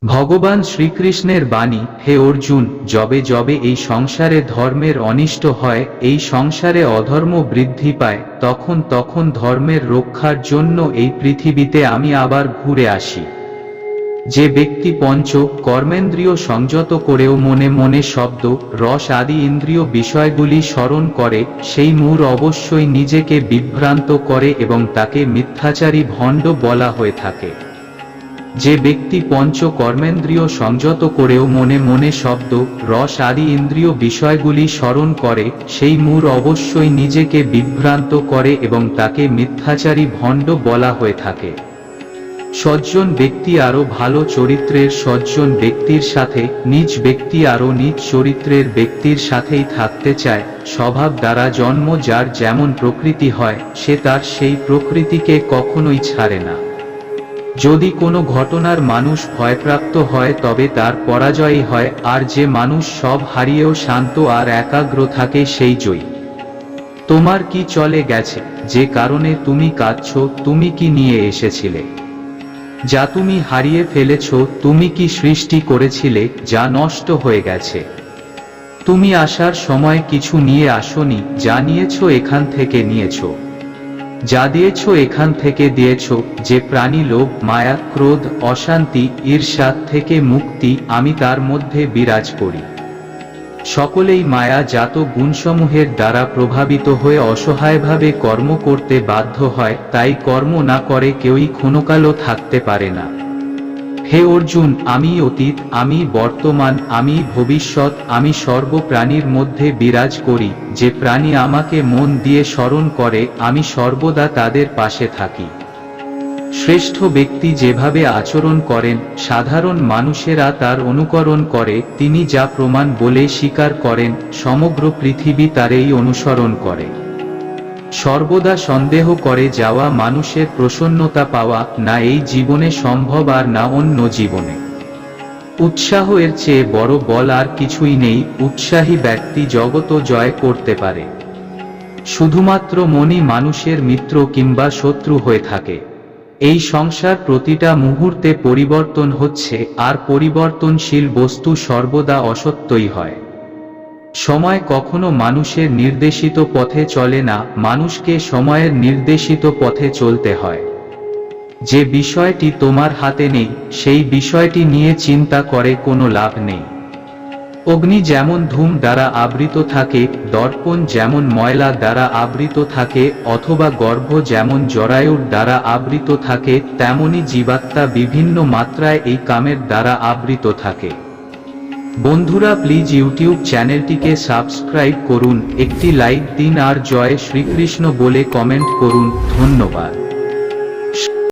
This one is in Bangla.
ভগবান শ্রীকৃষ্ণের বাণী, হে অর্জুন, যবে যবে এই সংসারে ধর্মের অনিষ্ট হয়, এই সংসারে অধর্ম বৃদ্ধি পায়, তখন তখন ধর্মের রক্ষার জন্য এই পৃথিবীতে আমি আবার ঘুরে আসি। যে ব্যক্তি পঞ্চ কর্মেন্দ্রিয় সংযত করেও মনে মনে শব্দ, রস আদি ইন্দ্রিয় বিষয়গুলি স্মরণ করে, সেই মূঢ় অবশ্যই নিজেকে বিভ্রান্ত করে এবং তাকে মিথ্যাচারী ভণ্ড বলা হয়ে থাকে। যে ব্যক্তি পঞ্চ কর্মেন্দ্রিয় সংযত করেও মনে মনে শব্দ, রস আদি ইন্দ্রিয় বিষয়গুলি স্মরণ করে, সেই মূঢ় অবশ্যই নিজেকে বিভ্রান্ত করে এবং তাকে মিথ্যাচারী ভণ্ড বলা হয়ে থাকে। সজ্জন ব্যক্তি আরও ভালো চরিত্রের সজ্জন ব্যক্তির সাথে, নিজ ব্যক্তি আরও নিজ চরিত্রের ব্যক্তির সাথেই থাকতে চায়। স্বভাব দ্বারা জন্ম যার যেমন প্রকৃতি হয়, সে তার সেই প্রকৃতিকে কখনোই ছাড়ে না। যদি কোনো ঘটনার মানুষ ভয়প্রাপ্ত হয় তবে তার পরাজয়ই হয়, আর যে মানুষ সব হারিয়েও শান্ত আর একাগ্র থাকে সেই জয়ী। তোমার কি চলে গেছে? যে কারণে তুমি কাঁদছ, তুমি কি নিয়ে এসেছিলে? যা তুমি হারিয়ে ফেলেছ, তুমি কি সৃষ্টি করেছিলে যা নষ্ট হয়ে গেছে? তুমি আসার সময় কিছু নিয়ে আসোনি, যা নিয়েছ এখান থেকে নিয়েছ। যা দিয়েছ এখান থেকে দিয়েছ। যে প্রাণী লোভ, মায়া, ক্রোধ, অশান্তি, ঈর্ষা থেকে মুক্তি, আমি তার মধ্যে বিরাজ করি। সকলেই মায়াজাত গুণসমূহের দ্বারা প্রভাবিত হয়ে অসহায়ভাবে কর্ম করতে বাধ্য হয়, তাই কর্ম না করে কেউই ক্ষণকালও থাকতে পারে না। হে অর্জুন, আমি অতীত, আমি বর্তমান, আমি ভবিষ্যৎ, আমি সর্ব প্রাণীর মধ্যে বিরাজ করি। যে প্রাণী আমাকে মন দিয়ে স্মরণ করে, আমি সর্বদা তাদের পাশে থাকি। শ্রেষ্ঠ ব্যক্তি যেভাবে আচরণ করেন, সাধারণ মানুষেরা তার অনুকরণ করে। তিনি যা প্রমাণ বলে স্বীকার করেন, সমগ্র পৃথিবী তারই অনুসরণ করে। সর্বদা সন্দেহ করে যাওয়া মানুষের প্রসন্নতা পাওয়া না এই জীবনে সম্ভব আর না অন্য জীবনে। উৎসাহ এর চেয়ে বড় বল আর কিছুই নেই। উৎসাহী ব্যক্তি জগৎ জয় করতে পারে। শুধুমাত্র মনই মানুষের মিত্র কিংবা শত্রু হয়ে থাকে। এই সংসার প্রতিটা মুহূর্তে পরিবর্তন হচ্ছে, আর পরিবর্তনশীল বস্তু সর্বদা অসত্যই হয়। সময় কখনো মানুষের নির্দেশিত পথে চলে না, মানুষকে সময়ের নির্দেশিত পথে চলতে হয়। যে বিষয়টি তোমার হাতে নেই, সেই বিষয়টি নিয়ে চিন্তা করে কোনো লাভ নেই। অগ্নি যেমন ধূম দ্বারা আবৃত থাকে, দর্পণ যেমন ময়লা দ্বারা আবৃত থাকে, অথবা গর্ভ যেমন জরায়ুর দ্বারা আবৃত থাকে, তেমনি জীবাত্মা বিভিন্ন মাত্রায় এই কামের দ্বারা আবৃত থাকে। বন্ধুরা, প্লিজ ইউটিউব চ্যানেলটিকে সাবস্ক্রাইব করুন, একটি লাইক দিন আর জয় শ্রীকৃষ্ণ বলে কমেন্ট করুন। ধন্যবাদ।